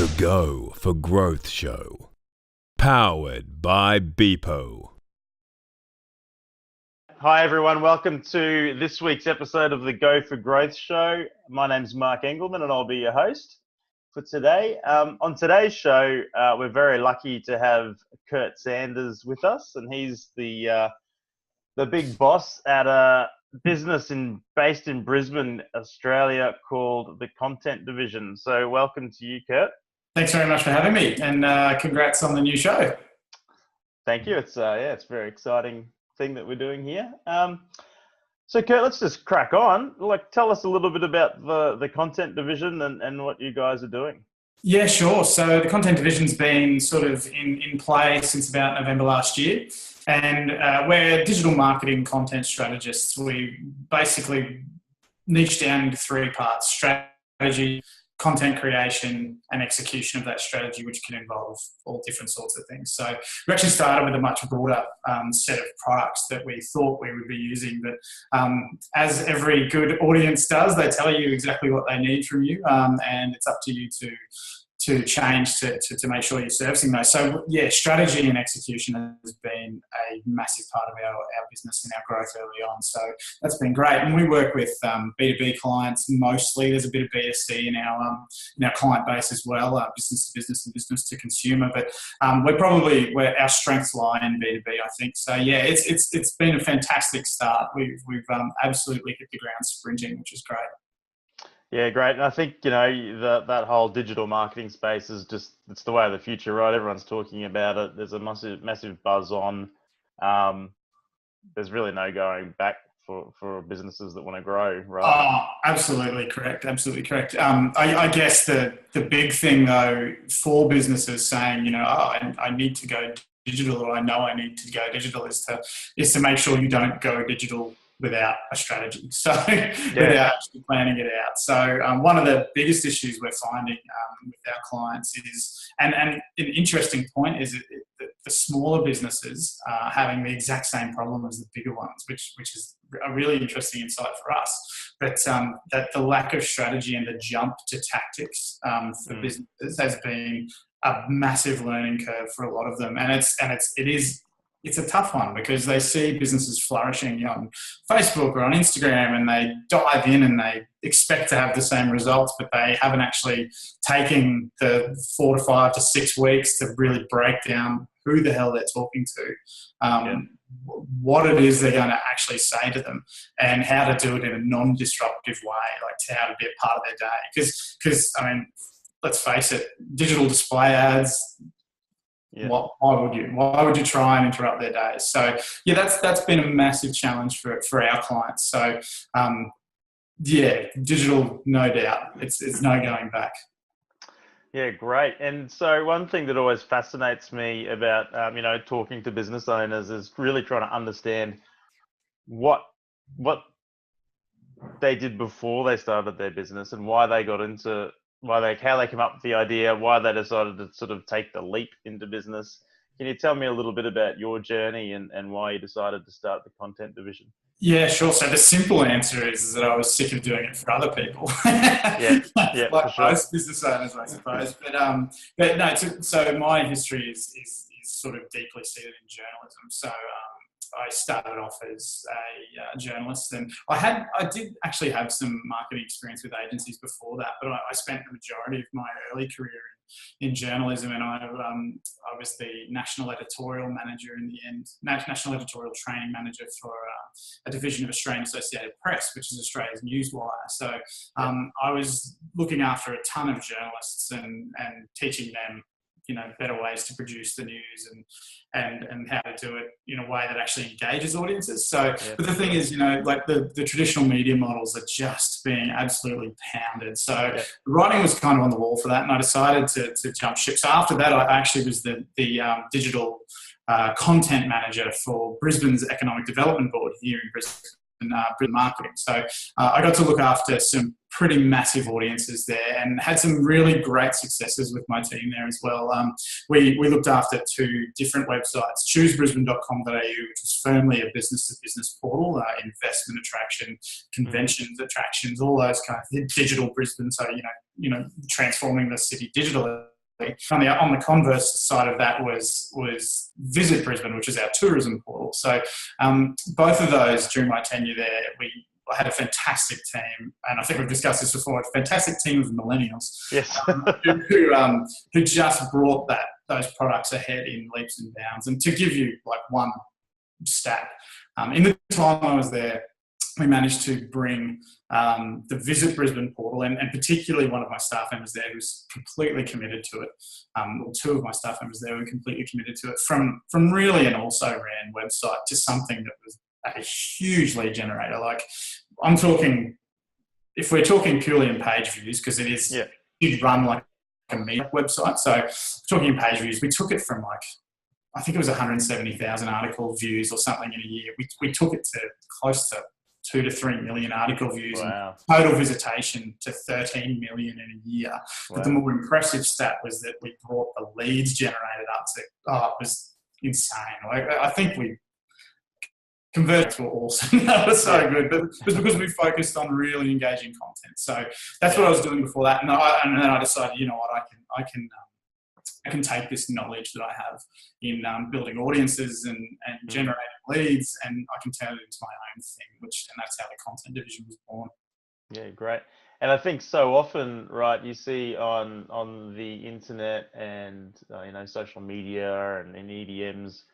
The Go for Growth Show. Powered by Beepo. Hi everyone, welcome to this week's episode of the Go for Growth Show. My name's Mark Engelmann and I'll be your host for today. On today's show, we're very lucky to have Kurt Sanders with us, and he's the big boss at a business based in Brisbane, Australia, called the Content Division. So welcome to you, Kurt. Thanks very much for having me, and congrats on the new show. Thank you. It's a very exciting thing that we're doing here. So Kurt, let's just crack on. Tell us a little bit about the Content Division and what you guys are doing. Yeah, sure. So the Content Division's been sort of in play since about November last year, and we're digital marketing content strategists. We basically niche down into three parts: strategy, content creation, and execution of that strategy, which can involve all different sorts of things. So we actually started with a much broader set of products that we thought we would be using. But as every good audience does, they tell you exactly what they need from you, and it's up to you to change to make sure you're servicing those. So yeah, strategy and execution has been a massive part of our business and our growth early on. So that's been great. And we work with B2B clients mostly. There's a bit of B2C in our client base as well, business to business and business to consumer. But where our strengths lie in B2B, I think. So yeah, it's been a fantastic start. We've absolutely hit the ground sprinting, which is great. Yeah, great. And I think, that whole digital marketing space is it's the way of the future, right? Everyone's talking about it. There's a massive buzz on. There's really no going back for businesses that want to grow, right? Oh, absolutely correct. Absolutely correct. I guess the big thing though for businesses saying, I need to go digital, or I know I need to go digital, is to make sure you don't go digital without a strategy, without actually planning it out. So one of the biggest issues we're finding with our clients is, and an interesting point is that the smaller businesses are having the exact same problem as the bigger ones, which is a really interesting insight for us. But that the lack of strategy and the jump to tactics for businesses has been a massive learning curve for a lot of them, and it's a tough one because they see businesses flourishing on Facebook or on Instagram, and they dive in and they expect to have the same results, but they haven't actually taken the 4 to 5 to 6 weeks to really break down who the hell they're talking to, what it is they're going to actually say to them, and how to do it in a non-disruptive way, to how to be a part of their day. Because let's face it, digital display ads. Yeah. Why would you try and interrupt their days? So yeah, that's been a massive challenge for our clients. So digital, no doubt, it's no going back. Yeah, great. And so one thing that always fascinates me about talking to business owners is really trying to understand what they did before they started their business and why they got into how they came up with the idea, why they decided to sort of take the leap into business. Can you tell me a little bit about your journey and why you decided to start the Content Division? Yeah, sure. So the simple answer is that I was sick of doing it for other people. Like most business owners, I suppose. But no. So my history is sort of deeply seated in journalism. So I started off as a journalist, and I did actually have some marketing experience with agencies before that, but I spent the majority of my early career in journalism, and I was the national editorial manager in the end, national editorial training manager for a division of Australian Associated Press, which is Australia's newswire. So I was looking after a ton of journalists and teaching them better ways to produce the news and how to do it in a way that actually engages audiences. So, but the thing is, the traditional media models are just being absolutely pounded. So the writing was kind of on the wall for that, and I decided to jump ship. So after that, I actually was the digital content manager for Brisbane's Economic Development Board here in Brisbane. Marketing. So I got to look after some pretty massive audiences there and had some really great successes with my team there as well. We looked after 2 different websites, choosebrisbane.com.au, which was firmly a business-to-business portal, investment attraction, conventions attractions, all those kind of digital Brisbane. So, transforming the city digitally. On the converse side of that was Visit Brisbane, which is our tourism portal. So both of those during my tenure there, I had a fantastic team, and I think we've discussed this before. A fantastic team of millennials, Yes, who just brought those products ahead in leaps and bounds. And to give you like one stat, in the time I was there, we managed to bring the Visit Brisbane portal, and particularly one of my staff members there who's completely committed to it, or two of my staff members there were completely committed to it, from really an also-ran website to something that was a huge lead generator. Like, I'm talking, if we're talking purely in page views, because it did run like a meetup website. So talking in page views, we took it from like, I think it was 170,000 article views or something in a year. We took it to close to 2 to 3 million article views. wow. And total visitation to 13 million in a year. Wow. But the more impressive stat was that we brought the leads generated up to, it was insane. Like, I think we converts were awesome. That was so good, but it was because we focused on really engaging content. So that's what I was doing before that, and then I decided, you know what, I can take this knowledge that I have in building audiences and generating leads, and I can turn it into my own thing. And that's how the content division was born. Yeah, great. And I think so often, right, you see on the internet and social media and in EDMs.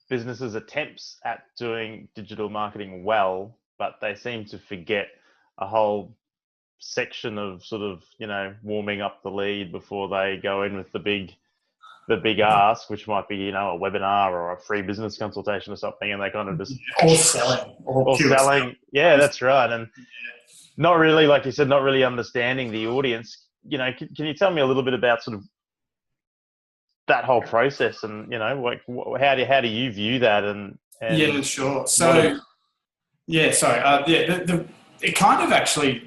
Businesses' attempts at doing digital marketing well, but they seem to forget a whole section of sort of, warming up the lead before they go in with the big ask, which might be, a webinar or a free business consultation or something, and they kind of just or selling. Or selling. Yeah, that's right. And not really, like you said, not really understanding the audience. Can you tell me a little bit about sort of that whole process, and like how do you view that? And yeah, sure. So it kind of actually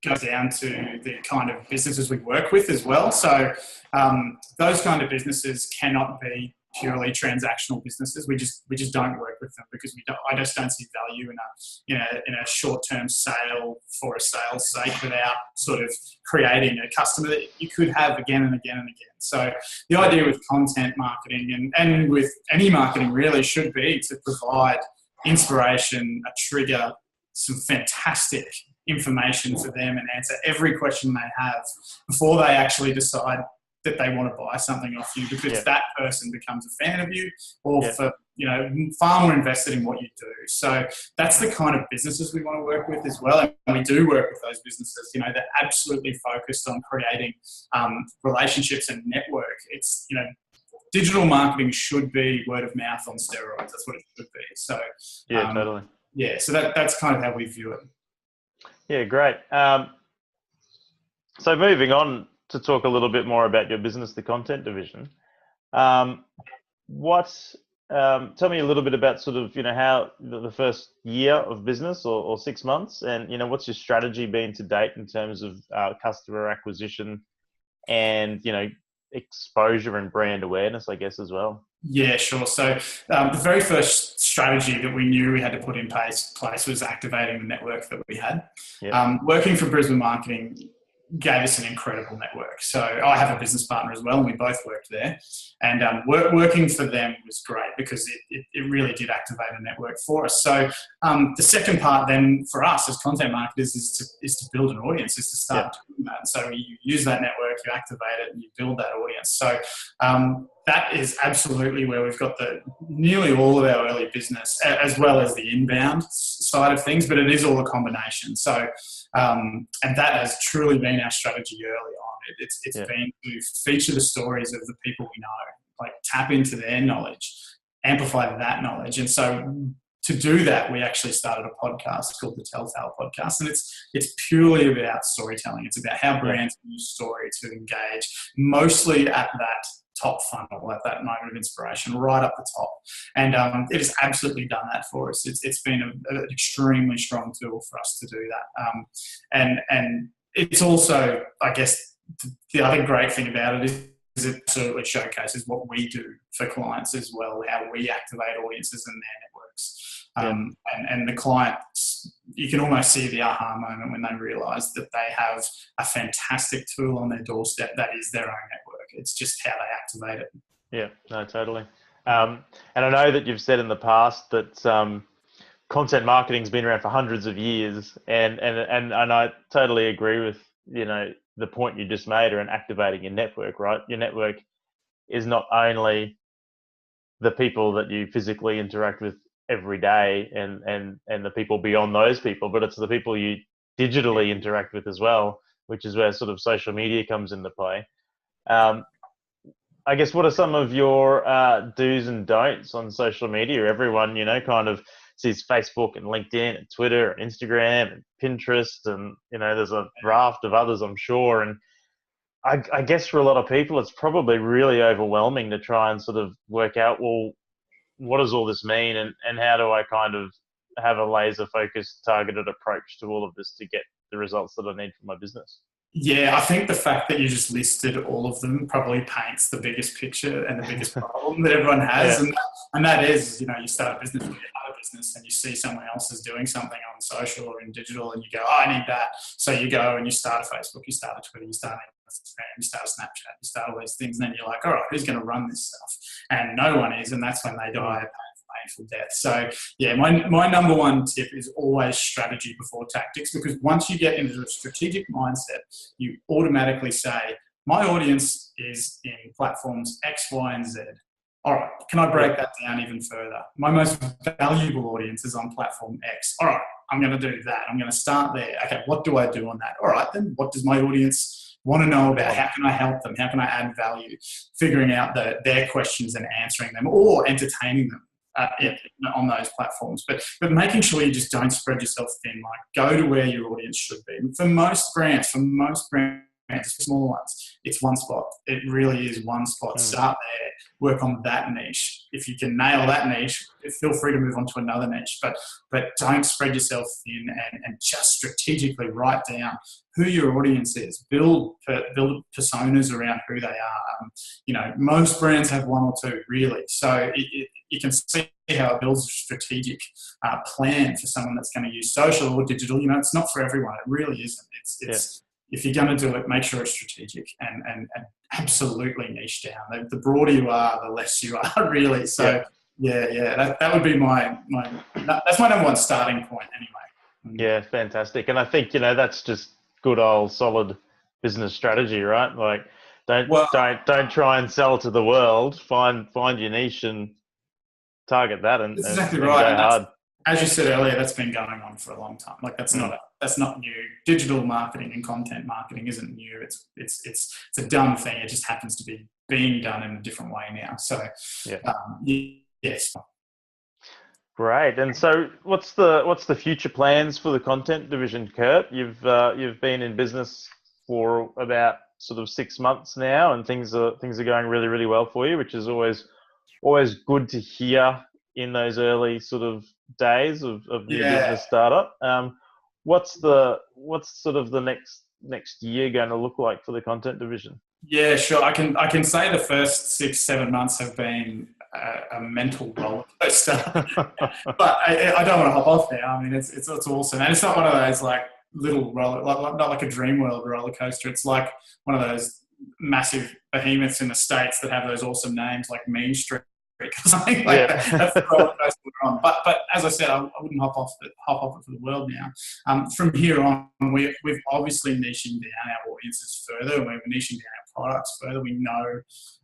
goes down to the kind of businesses we work with as well. So those kind of businesses cannot be purely transactional businesses. We just don't work with them because I just don't see value in a short-term sale for a sale's sake without sort of creating a customer that you could have again and again and again. So the idea with content marketing and with any marketing really should be to provide inspiration, a trigger, some fantastic information for them, and answer every question they have before they actually decide that they want to buy something off you, because that person becomes a fan of you, or for far more invested in what you do. So that's the kind of businesses we want to work with as well, and we do work with those businesses. They're absolutely focused on creating relationships and network. It's digital marketing should be word of mouth on steroids. That's what it should be. So totally. Yeah, so that's kind of how we view it. Yeah, great. So moving on to talk a little bit more about your business, the content division. Tell me a little bit about sort of, how the first year of business or 6 months, and, what's your strategy been to date in terms of customer acquisition and, exposure and brand awareness, I guess, as well. Yeah, sure. So the very first strategy that we knew we had to put in place was activating the network that we had. Yep. Working for Brisbane Marketing gave us an incredible network. So I have a business partner as well, and we both worked there. And working for them was great because it really did activate a network for us. So the second part then for us as content marketers is to build an audience, is to start doing that. So you use that network, you activate it, and you build that audience. So that is absolutely where we've got nearly all of our early business, as well as the inbound side of things, but it is all a combination. So and that has truly been our strategy early on. It's been to feature the stories of the people we know, like tap into their knowledge, amplify that knowledge. And so to do that, we actually started a podcast called the Telltale Podcast, and it's purely about storytelling. It's about how brands use story to engage, mostly at that top funnel, at that moment of inspiration, right up the top. And it has absolutely done that for us. It's been an extremely strong tool for us to do that. And it's also, I guess, the other great thing about it is it absolutely showcases what we do for clients as well, how we activate audiences and their networks. And the clients, you can almost see the aha moment when they realise that they have a fantastic tool on their doorstep that is their own network. It's just how they activate it. Yeah, no, totally. And I know that you've said in the past that content marketing's been around for hundreds of years, and I totally agree with, you know, the point you just made around activating your network, right? Your network is not only the people that you physically interact with every day and the people beyond those people, but it's the people you digitally interact with as well, which is where sort of social media comes into play. I guess, what are some of your do's and don'ts on social media? Everyone, you know, kind of sees Facebook and LinkedIn and Twitter and Instagram and Pinterest, and, you know, there's a raft of others, I'm sure. And I guess for a lot of people, it's probably really overwhelming to try and sort of work out, well, what does all this mean, and how do I kind of have a laser focused, targeted approach to all of this to get the results that I need for my business? Yeah, I think the fact that you just listed all of them probably paints the biggest picture and the biggest problem that everyone has. Yeah. And that is, you know, you start a business, you get out of business, and you see someone else is doing something on social or in digital, and you go, oh, I need that. So you go and you start a Facebook, you start a Twitter, you start Instagram, you start a Snapchat, you start all these things, and then you're like, all right, who's going to run this stuff? And no one is, and that's when they die a painful death. So yeah, my number one tip is always strategy before tactics, because once you get into a strategic mindset, you automatically say, my audience is in platforms X, Y, and Z. All right, can I break that down even further? My most valuable audience is on platform X. All right, I'm going to do that. I'm going to start there. Okay, what do I do on that? All right, then what does my audience want to know about? How can I help them? How can I add value? Figuring out their questions and answering them, or entertaining them on those platforms. But making sure you just don't spread yourself thin. Like, go to where your audience should be. For most brands, small ones, it's one spot. It really is one spot. Start there, work on that niche. If you can nail that niche, feel free to move on to another niche, but don't spread yourself thin, and just strategically write down who your audience is. Build personas around who they are. You know, most brands have one or two, really. So you can see how it builds a strategic plan for someone that's going to use social or digital. You know, it's not for everyone. It really isn't. It's if you're going to do it, make sure it's strategic and absolutely niche down. The broader you are, the less you are, really. So that would be that's my number one starting point anyway. Yeah, fantastic. And I think, you know, that's just good old solid business strategy, right? Like, don't try and sell to the world. Find your niche and target that, and exactly and right. go hard. As you said earlier, that's been going on for a long time. Like, that's not new. Digital marketing and content marketing isn't new. It's a done thing. It just happens to be being done in a different way now. So yes. Great. And so, what's the future plans for the content division, Kurt? You've been in business for about sort of 6 months now, and things are going really, really well for you, which is always good to hear in those early sort of days of new business startup. What's sort of the next year going to look like for the content division? Yeah, sure. I can say the first 6-7 months have been a mental roller coaster, but I don't want to hop off there. I mean, it's awesome, and it's not one of those like little not like a dream world roller coaster. It's like one of those massive behemoths in the States that have those awesome names like Main Street or something like that. That's the roller coaster we're on. But as I said, I wouldn't hop off it for the world now. From here on, we've obviously niching down our audiences further, and we're niching down our products further. We know,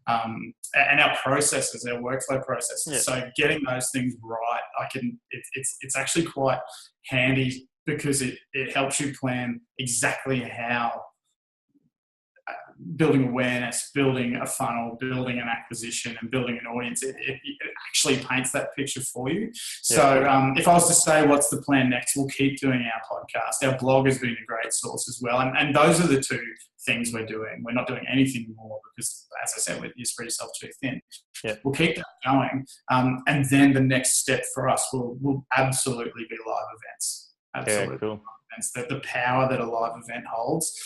and our processes, our workflow processes. Yeah. So getting those things right, it's actually quite handy, because it helps you plan exactly how building awareness, building a funnel, building an acquisition, and building an audience, it actually paints that picture for you. So if I was to say what's the plan next, we'll keep doing our podcast. Our blog has been a great source as well. And those are the two things we're doing. We're not doing anything more because, as I said, you spread yourself too thin. Yeah. We'll keep that going. And then the next step for us will absolutely be live events. Absolutely. Yeah, cool. events, the power that a live event holds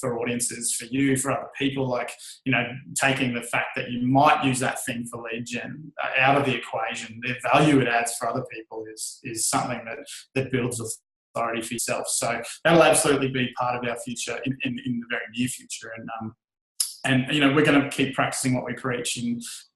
for audiences, for you, for other people, like, taking the fact that you might use that thing for lead gen out of the equation, the value it adds for other people is something that builds authority for yourself. So that'll absolutely be part of our future in the very near future. And we're going to keep practicing what we preach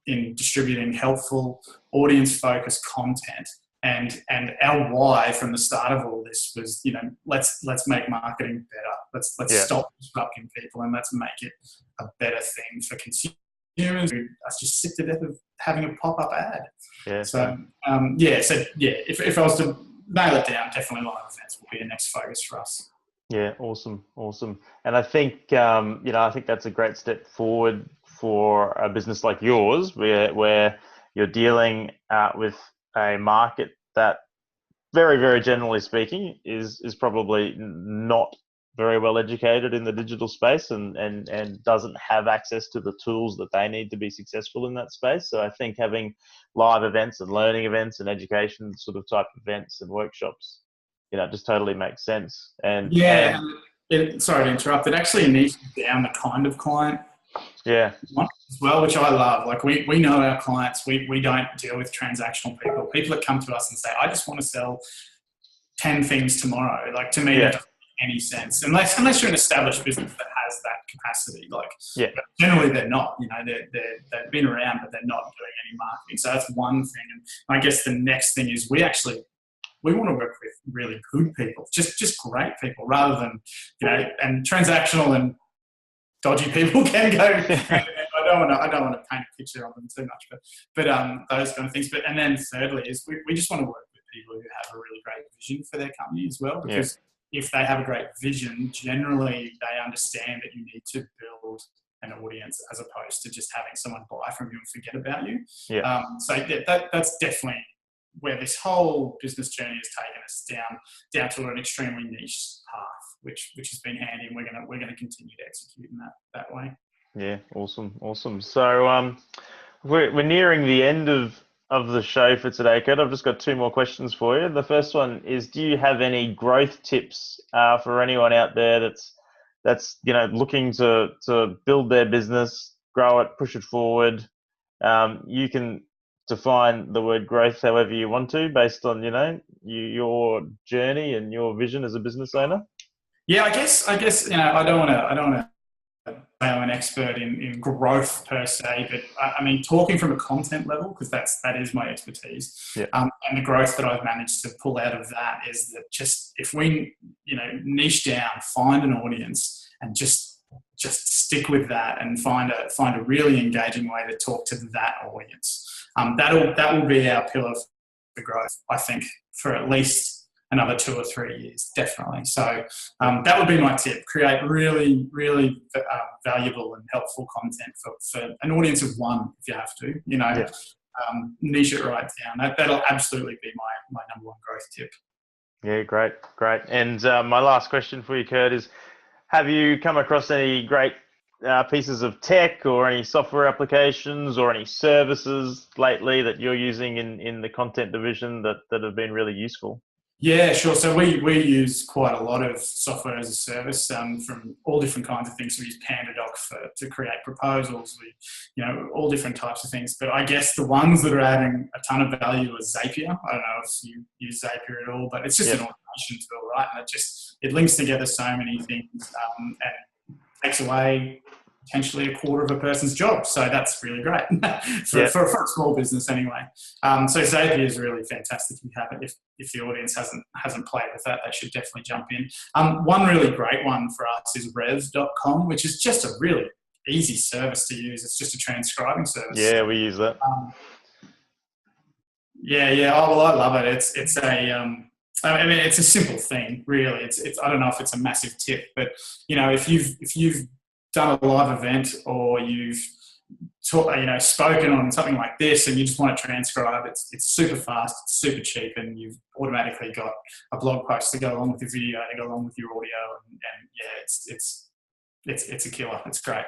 in distributing helpful, audience-focused content. And our why from the start of all this was, let's make marketing better. Let's stop disrupting people, and let's make it a better thing for consumers who are just sick to death of having a pop-up ad. Yeah. If I was to nail it down, definitely live events will be the next focus for us. Yeah, awesome. And I think I think that's a great step forward for a business like yours, where you're dealing with a market that, very, very generally speaking, is probably not very well educated in the digital space and doesn't have access to the tools that they need to be successful in that space. So I think having live events and learning events and education sort of type events and workshops, just totally makes sense. And sorry to interrupt. It actually niches down the kind of client as well, which I love. Like we know our clients. We don't deal with transactional people. People that come to us and say, I just want to sell 10 things tomorrow. Like, to me, that doesn't make any sense. Unless you're an established business that has that capacity. But generally they're not. They've been around, but they're not doing any marketing. So that's one thing. And I guess the next thing is we want to work with really good people, just great people, rather than, and transactional and dodgy people can go. I don't want to paint a picture of them too much, but those kind of things. And then thirdly is we just want to work with people who have a really great vision for their company as well, because if they have a great vision, generally they understand that you need to build an audience as opposed to just having someone buy from you and forget about you. That's definitely where this whole business journey has taken us down to an extremely niche path, which has been handy, and we're gonna continue to execute in that way. Yeah, awesome. So we're nearing the end of the show for today, Kurt. I've just got two more questions for you. The first one is, do you have any growth tips for anyone out there that's looking to build their business, grow it, push it forward? You can define the word growth however you want to, based on your journey and your vision as a business owner. Yeah, I guess I don't want to say I'm an expert in growth per se, but I mean, talking from a content level, because that is my expertise. And the growth that I've managed to pull out of that is that just if we niche down, find an audience, and just stick with that, and find a really engaging way to talk to that audience. That will be our pillar for growth, I think, for at least another 2 or 3 years, definitely. So that would be my tip: create really, really valuable and helpful content for an audience of one, if you have to. Niche it right down. That'll absolutely be my number one growth tip. Yeah, great. And my last question for you, Kurt, is: have you come across any great pieces of tech or any software applications or any services lately that you're using in the content division that have been really useful? Yeah, sure. So we use quite a lot of software as a service from all different kinds of things. We use PandaDoc to create proposals. All different types of things. But I guess the ones that are adding a ton of value is Zapier. I don't know if you use Zapier at all, but it's just an automation tool, right? And it links together so many things and takes away potentially a quarter of a person's job. So that's really great for a small business anyway. So Zapier is really fantastic if you have it. If the audience hasn't played with that, they should definitely jump in. One really great one for us is rev.com, which is just a really easy service to use. It's just a transcribing service. Yeah, we use that. Oh, well, I love it. It's a simple thing, really. It's I don't know if it's a massive tip, but if you've done a live event, or you've spoken on something like this, and you just want to transcribe, it's super fast, it's super cheap, and you've automatically got a blog post to go along with your video, to go along with your audio, and it's a killer. It's great.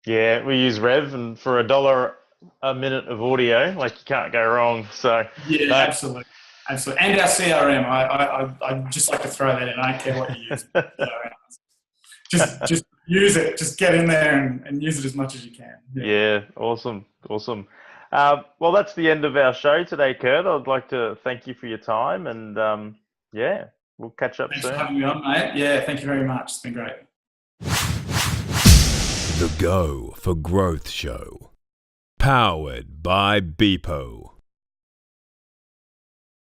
Yeah, we use Rev, and for $1 a minute of audio, like, you can't go wrong. So absolutely. Absolutely. And our CRM. I'd just like to throw that in. I don't care what you use. Just use it. Just get in there and use it as much as you can. Yeah, awesome. Well, that's the end of our show today, Kurt. I'd like to thank you for your time, and yeah, we'll catch up Thanks soon. for having me on, mate. Yeah, thank you very much. It's been great. The Go for Growth Show. Powered by Beepo.